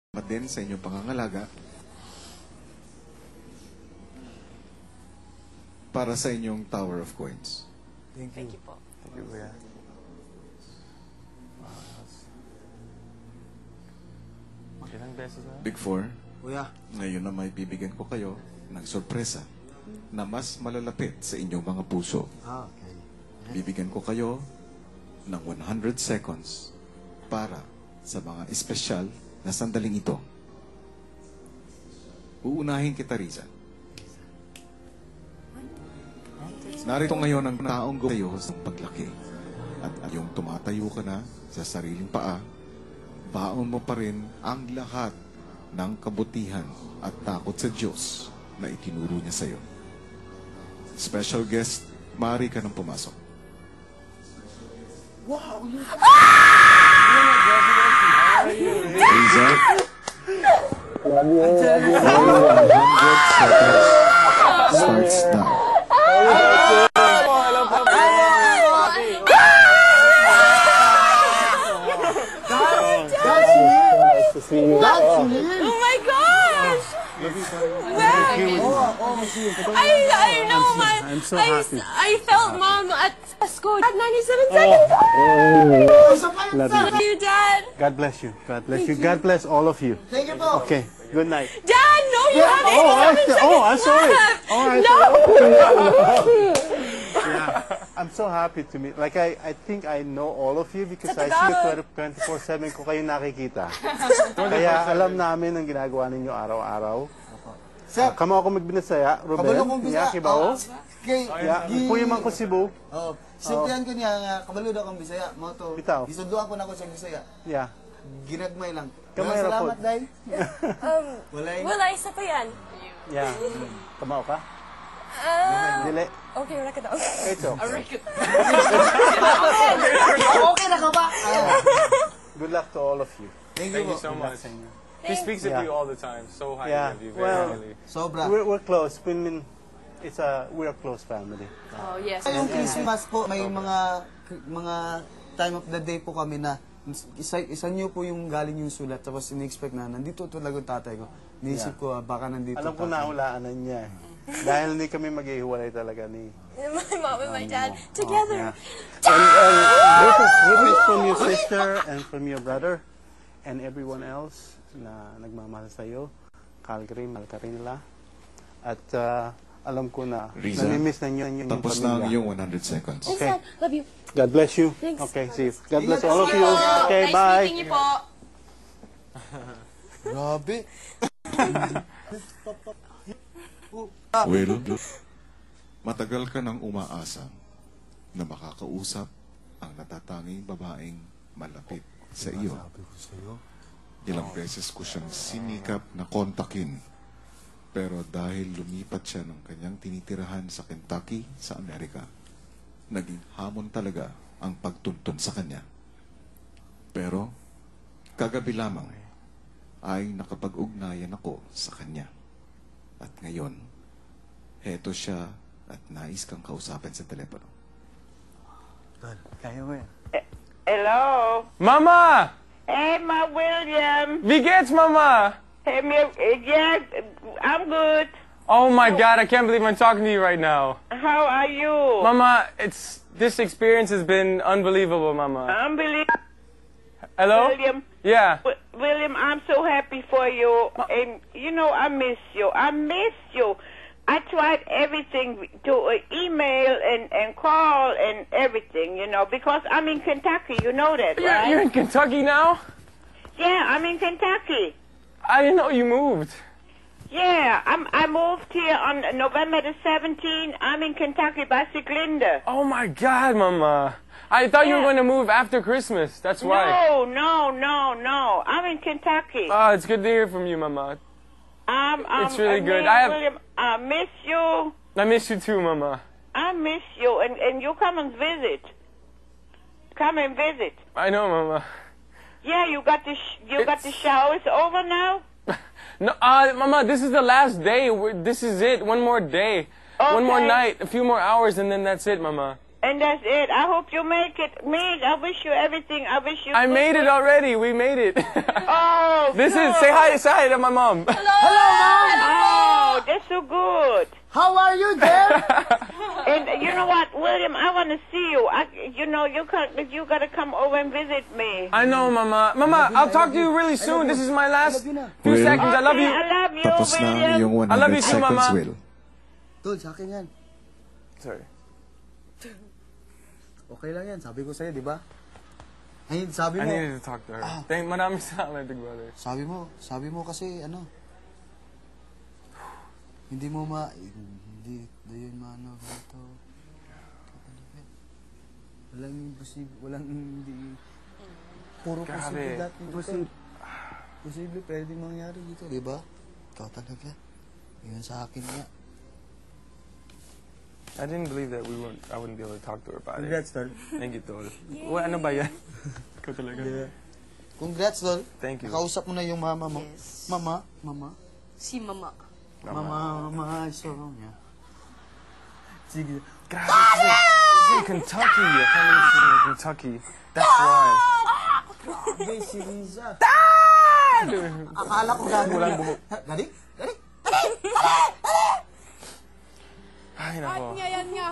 din sa inyong pangangalaga para sa inyong Tower of Coins. Thank you po. Thank you, Kuya. Ilang beses na? Big Four, Kuya. ngayon na may bibigyan ko kayo ng sorpresa na mas malalapit sa inyong mga puso. Okay. Bibigyan ko kayo ng 100 seconds para sa mga espesyal na sandaling ito. Uunahin kita, Riza. Narito ngayon ang taong gumayo sa paglaki. At yung tumatayo ka na sa sariling paa, baon mo pa rin ang lahat ng kabutihan at takot sa Diyos na itinuro niya sa'yo. Special guest, maaari ka nang pumasok. Wow! Riza, 100 seconds starts now. Oh my gosh! I know, man. I'm so happy. I felt Mom at school at 97 seconds. Love Thank you. you, Dad. God bless you. God bless you. God bless all of you. Thank you po. Okay. Good night. Dad, no, you have 87 seconds I'm sorry. left. Oh, I'm No. I'm so happy to meet. Like, I think I know all of you because Sa I see Tagalog. 24/7 ko kayo nakikita. Kaya alam namin ang ginagawa ninyo araw-araw. Sir, Kamo ako magbinasaya. kabalo Ruben, kong niya, bisa. kibao. Kay, Puyo man ko Cebu. Oh, simplihan ko niya nga, kabalo daw kang Bisaya. Mo to. Bitaw. Isuduan ko na ko sa Bisaya. Yeah. Ginagmay lang. Kamay ra Salamat, po. Day. Walay. Wala, isa pa yan. Yeah. Kamao ka? Dili. Okay, wala ka daw. Ito. Okay na ka ba? Good luck to all of you. Thank you Thank you po. so much. Sa inyo. He speaks of Yeah. you all the time. So highly Yeah. of you, Well, very highly. Sobra. We're close. We're a close family. Oh, yes. Yung Christmas po, may mga time of the day po kami na isa niyo po yung galing yung sulat tapos in-expect na nandito talaga yung tatay ko. Niisip ko baka nandito Alam ko tatay. nahulaanan niya. Dahil hindi kami maghihiwalay talaga ni... My mom and my dad together. And this is from your sister and from your brother and everyone else na nagmamahal sa iyo. Calgary, mahal ka rin nila. At alam ko na Riza, namimiss na niyo yung tapos na ang pamilya. iyong 100 seconds. Thanks, Okay. Dad. Love you. God bless you. Thanks. Okay, see you. God bless all of you. Okay, Nice bye. meeting you po. Grabe. Well, matagal ka nang umaasa na makakausap ang natatanging babaeng malapit sa iyo. Ilang beses ko siyang sinikap na kontakin. Pero dahil lumipat siya ng kanyang tinitirahan sa Kentucky, sa Amerika, naging hamon talaga ang pagtuntun sa kanya. Pero, kagabi lamang ay nakapag-ugnayan ako sa kanya. At ngayon, heto siya at nais kang kausapin sa telepono. Kaya mo yan. Hello. Mama! Hey, Ma William. Wie geht's, Mama? Hey, yeah, I'm good. Oh my God, I can't believe I'm talking to you right now. How are you? Mama, this experience has been unbelievable, Mama. Unbelievable, Hello? William. Yeah. William, I'm so happy for you. And, you know, I miss you. I miss you. I tried everything to email and call and everything, you know, because I'm in Kentucky. You know that, right? You're in Kentucky now? Yeah, I'm in Kentucky. I didn't know you moved. Yeah, I moved here on November the 17th. I'm in Kentucky by Siglinde. Oh my God, Mama. I thought you were Yeah. going to move after Christmas. That's why. No. I'm in Kentucky. Oh, it's good to hear from you, Mama. It's really good. William, I miss you. I miss you too, Mama. I miss you. And you come and visit. Come and visit. I know, Mama. Yeah, you got the showers over now? No, Mama, this is the last day. This is it. One more day. One more Okay. night. A few more hours, and then that's it, Mama. And that's it. I hope you make it. Meg, I wish you everything. I wish you. I made it already. We made it. Oh, This is, good. say hi to my mom. Oh, that's so good. How are you, Deb? And you know what, William? I want to see you. You gotta come over and visit me. I know, Mama. Mama, I'll talk to you really soon. This is my last few Will? seconds. I love you. I love you, Tapos na ang William. iyong I love 100 you too, seconds, Mama. Will. Tol, sa akin yan. Sorry. Okay lang yan. Sabi ko sa'yo, di ba? Ay, sabi I mo. needed to talk to her. Maraming salamat, Big Brother. Sabi mo kasi, ano, hindi yun maano dito. Walang imposible, walang hindi, puro Grabe. posible dati. Posible, pwede mangyari dito, di ba? Ikaw talaga. Yun sa akin nga. I didn't believe that I wouldn't be able to talk to her about it. Congrats, Tol. Thank you, Tol. Ano ba yan? Ikaw talaga. Congrats, Tol. Thank you. Nakausap mo na yung mama mo. Yes. Mama. Si Mama. Mama, so niya. Sige. Grabe kasi. This is in Kentucky. I can't believe she's in Kentucky. That's why. Grabe, si Riza. Dad! Akala ko gagawin. Walang buhok. Dali? Ay, nako. Yan nga.